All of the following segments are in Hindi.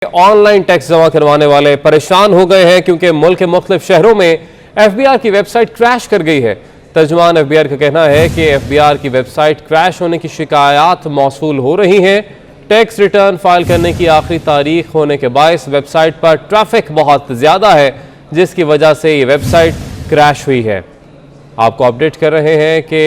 ऑनलाइन टैक्स जमा करवाने वाले परेशान हो गए हैं क्योंकि मुल्क के मुख्तलिफ शहरों में एफबीआर की वेबसाइट क्रैश कर गई है। तर्जुमान एफबीआर का कहना है कि एफबीआर की वेबसाइट क्रैश होने की शिकायत मौसूल हो रही हैं। टैक्स रिटर्न फाइल करने की आखिरी तारीख होने के बायस वेबसाइट पर ट्रैफिक बहुत ज़्यादा है, जिसकी वजह से ये वेबसाइट क्रैश हुई है। आपको अपडेट कर रहे हैं कि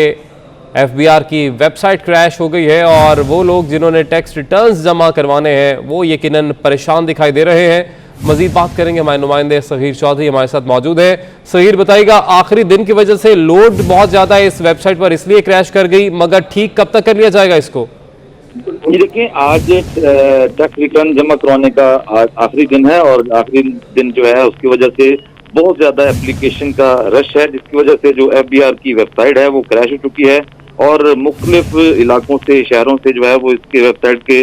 एफबीआर की वेबसाइट क्रैश हो गई है और वो लोग जिन्होंने टैक्स रिटर्न्स जमा करवाने हैं वो यकीनन परेशान दिखाई दे रहे हैं। मजीद बात करेंगे, हमारे नुमाइंदे सगीर चौधरी हमारे साथ मौजूद है। सगीर, बताइएगा, आखिरी दिन की वजह से लोड बहुत ज़्यादा है इस वेबसाइट पर, इसलिए क्रैश कर गई, मगर ठीक कब तक कर लिया जाएगा इसको? ये देखिए, आज टैक्स रिटर्न जमा करवाने का आखिरी दिन है और आखिरी दिन जो है उसकी वजह से बहुत ज्यादा एप्लीकेशन का रश है, जिसकी वजह से जो एफबीआर की वेबसाइट है वो क्रैश हो चुकी है और मुख्तलिफ इलाकों से, शहरों से जो है वो इसके वेबसाइट के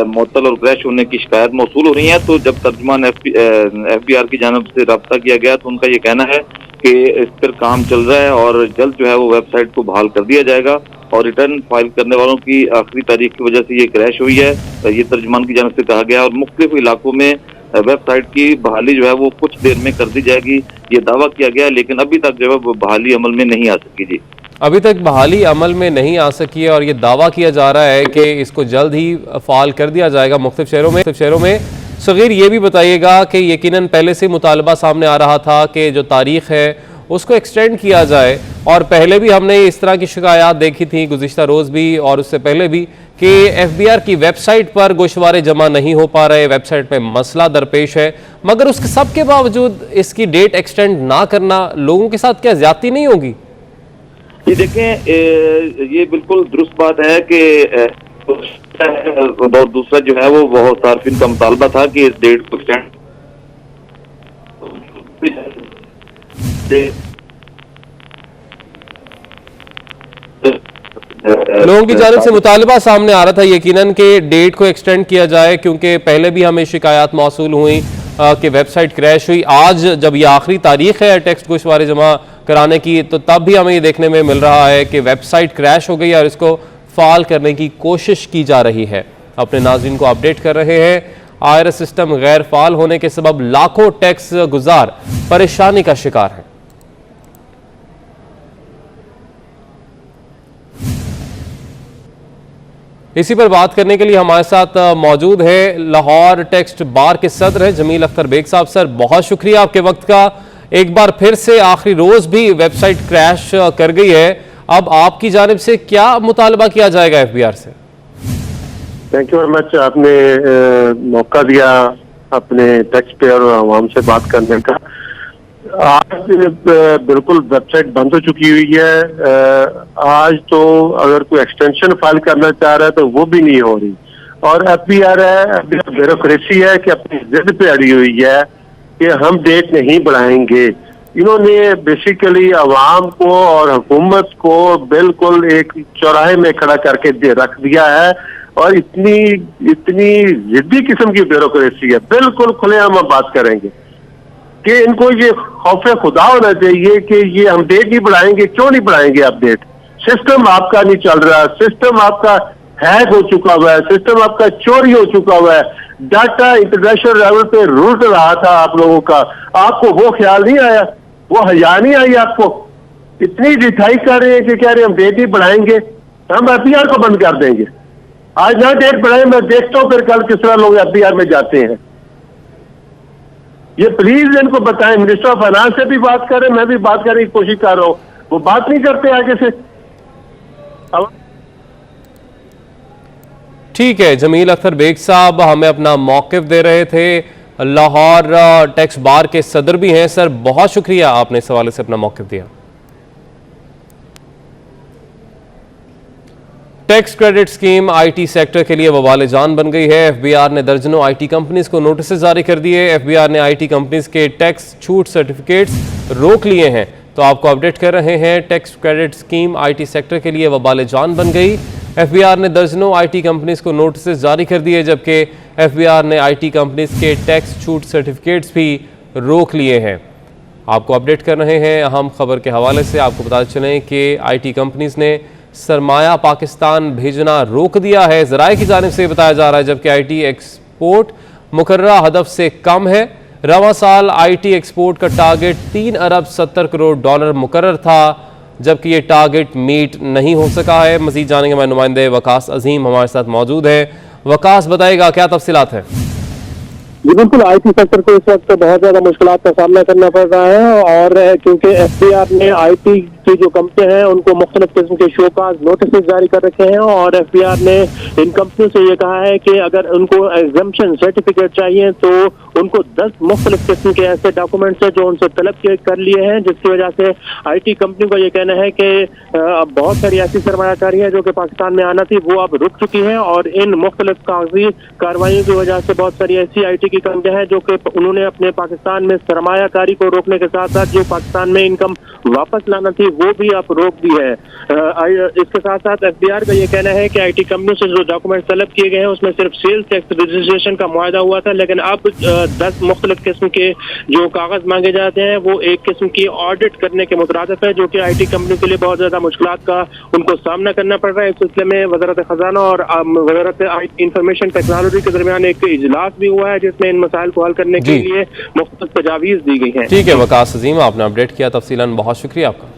मुअत्तल और क्रैश होने की शिकायत मौसूल हो रही है। तो जब तर्जुमान एफबीआर की जानिब से रब्ता किया गया तो उनका ये कहना है कि इस पर काम चल रहा है और जल्द जो है वो वेबसाइट को बहाल कर दिया जाएगा और रिटर्न फाइल करने वालों की आखिरी तारीख की वजह से ये क्रैश हुई है, ये तर्जुमान की जानिब से कहा गया। और मुख्तलिफ इलाकों में वेबसाइट की बहाली जो है वो कुछ देर में कर दी जाएगी, ये दावा किया गया, लेकिन अभी तक जो है वो बहाली अमल में नहीं आ सकी। जी, अभी तक बहाली अमल में नहीं आ सकी है और ये दावा किया जा रहा है कि इसको जल्द ही फाल कर दिया जाएगा मुख्तलिफ शहरों में। सगीर, ये भी बताइएगा कि यकीनन पहले से मुतालबा सामने आ रहा था कि जो तारीख है उसको एक्सटेंड किया जाए और पहले भी हमने इस तरह की शिकायत देखी थी, गुज़िश्ता रोज़ भी और उससे पहले भी, कि एफबीआर की वेबसाइट पर गोशवारे जमा नहीं हो पा रहे, वेबसाइट पे मसला दरपेश है, मगर उसके सब के बावजूद इसकी डेट एक्सटेंड ना करना लोगों के साथ क्या ज्यादती नहीं होगी? ये देखें, ये बिल्कुल दुरुस्त बात है कि और दूसरा जो है वो बहुत सार्फिन का मुतालबा था कि इस डेट को एक्सटेंड लोगों की जानिब से मुतालबा सामने आ रहा था यकीनन कि डेट को एक्सटेंड किया जाए, क्योंकि पहले भी हमें शिकायत मौसूल हुई कि वेबसाइट क्रैश हुई। आज जब ये आखिरी तारीख है टैक्स गोशवारे जमा कराने की, तो तब भी हमें ये देखने में मिल रहा है कि वेबसाइट क्रैश हो गई और इसको फाल करने की कोशिश की जा रही है। अपने नाज़रीन को अपडेट कर रहे हैं, आईआरएस सिस्टम गैर फाल होने के सबब लाखों टैक्स गुजार परेशानी का शिकार हैं। इसी पर बात करने के लिए हमारे साथ मौजूद है लाहौर टैक्स बार के सदर हैं जमील अख्तर बेग साहब। सर, बहुत शुक्रिया आपके वक्त का। एक बार फिर से आखिरी रोज भी वेबसाइट क्रैश कर गई है, अब आपकी जानिब से क्या मुतालबा किया जाएगा एफबीआर से? थैंक यू वेरी मच, आपने मौका दिया अपने टैक्स पेयर और आवाम से बात करने का। आज बिल्कुल वेबसाइट बंद हो चुकी हुई है। आज तो अगर कोई एक्सटेंशन फाइल करना चाह रहा है तो वो भी नहीं हो रही और एफबीआर है, ब्यूरोक्रेसी है कि अपनी जिद पे अड़ी हुई है कि हम डेट नहीं बढ़ाएंगे। इन्होंने बेसिकली अवाम को और हुकूमत को बिल्कुल एक चौराहे में खड़ा करके रख दिया है और इतनी जिद्दी किस्म की ब्यूरोक्रेसी है। बिल्कुल खुलेआम हम बात करेंगे कि इनको ये खौफ खुदा होना चाहिए कि ये हम डेट नहीं बढ़ाएंगे। क्यों नहीं बढ़ाएंगे आप डेट? सिस्टम आपका नहीं चल रहा, सिस्टम आपका हैक हो चुका हुआ है, सिस्टम आपका चोरी हो चुका हुआ है, डाटा इंटरनेशनल लेवल पे रूट रहा था आप लोगों का, आपको वो ख्याल नहीं आया, वो हया नहीं आई आपको? इतनी रिठाई कर रहे हैं कि कह रहे हैं हम डेट ही बढ़ाएंगे, हम एफबीआर को बंद कर देंगे। आज ना डेट बढ़ाए, मैं देखता हूँ फिर कल किस तरह लोग एफबीआर में जाते हैं। ये प्लीज इनको बताएं, मिनिस्टर ऑफ फाइनेंस से भी बात करें, मैं भी बात करने की कोशिश कर रहा हूँ, वो बात नहीं करते आगे से। ठीक है, जमील अख्तर बेग साहब हमें अपना मौक़िफ़ दे रहे थे, लाहौर टैक्स बार के सदर भी हैं। सर, बहुत शुक्रिया, आपने इस हवाले से अपना मौक़िफ़ दिया। Tax credit scheme IT sector के लिए वबाल जान बन गई है। एफबीआर ने दर्जनों आईटी कंपनीज को नोटिस जारी कर दिए। एफबीआर ने आईटी कंपनीज के टैक्स छूट सर्टिफिकेट्स रोक लिए हैं। तो आपको अपडेट कर रहे हैं, tax credit scheme IT sector के लिए वबाल जान बन गई। एफबीआर ने दर्जनों आईटी कंपनीज को नोटिस जारी कर दिए, जबकि एफबीआर ने आईटी कंपनीज के टैक्स छूट सर्टिफिकेट्स भी रोक लिए हैं। आपको अपडेट कर रहे हैं अहम खबर के हवाले से। आपको बताते चलें कि आईटी कंपनीज ने सरमाया पाकिस्तान भेजना रोक दिया है, ज़राए की जानिब से बताया जा रहा है, जबकि आईटी एक्सपोर्ट मुकर्ररा हदफ से कम है। रवां साल IT एक्सपोर्ट का टारगेट 3 अरब 70 करोड़ डॉलर मुकर्रर था, जबकि ये टारगेट मीट नहीं हो सका है। मजीद जानेंगे हमारे नुमाइंदे वकास अजीम हमारे साथ मौजूद है। वकास, बताएगा क्या तफसीलात है? जी बिल्कुल, IT सेक्टर को इस वक्त बहुत ज्यादा मुश्किलात का सामना करना पड़ रहा है, और क्योंकि FBR ने IT की जो कंपनियां हैं उनको मुख्तलिफ किस्म के शोकाज नोटिस जारी कर रखे हैं, और FBR ने इन कंपनियों से ये कहा है कि अगर उनको एग्जम्पशन सर्टिफिकेट चाहिए तो उनको 10 मुख्तलिफ किस्म के ऐसे डॉक्यूमेंट्स हैं जो उनसे तलब कर लिए हैं, जिसकी वजह से IT कंपनी का ये कहना है कि अब बहुत सारी ऐसी सरमायाकारी है जो कि पाकिस्तान में आना थी वो अब रुक चुकी है, और इन मुख्तलिफ कागजी कार्रवाइयों की वजह से बहुत सारी ऐसी IT की कंपनियां हैं जो कि उन्होंने अपने पाकिस्तान में सरमायाकारी को रोकने के साथ साथ जो पाकिस्तान में इनकम वापस लाना थी वो भी अब रोक दी है। इसके साथ साथ FBR का ये कहना है कि IT कंपनियों से जो डॉक्यूमेंट तलब किए गए हैं उसमें सिर्फ सेल्स टैक्स रजिस्ट्रेशन का मुआहदा हुआ था, लेकिन अब 10 मुख्तलिफ किस्म के जो कागज मांगे जाते हैं वो एक किस्म की ऑडिट करने के मुतरादिफ है, जो कि IT कंपनी के लिए बहुत ज्यादा मुश्किलात का उनको सामना करना पड़ रहा है। इस सिलसिले में वजारत खजाना और वजारत इंफॉर्मेशन टेक्नोलॉजी के दरमियान एक इजलास भी हुआ है जिसमें इन मसाइल को हल करने के लिए मुख्तलिफ तजावीज दी गई है। ठीक है वकास अजीम, आपने अपडेट किया तफसीलन, बहुत शुक्रिया आपका।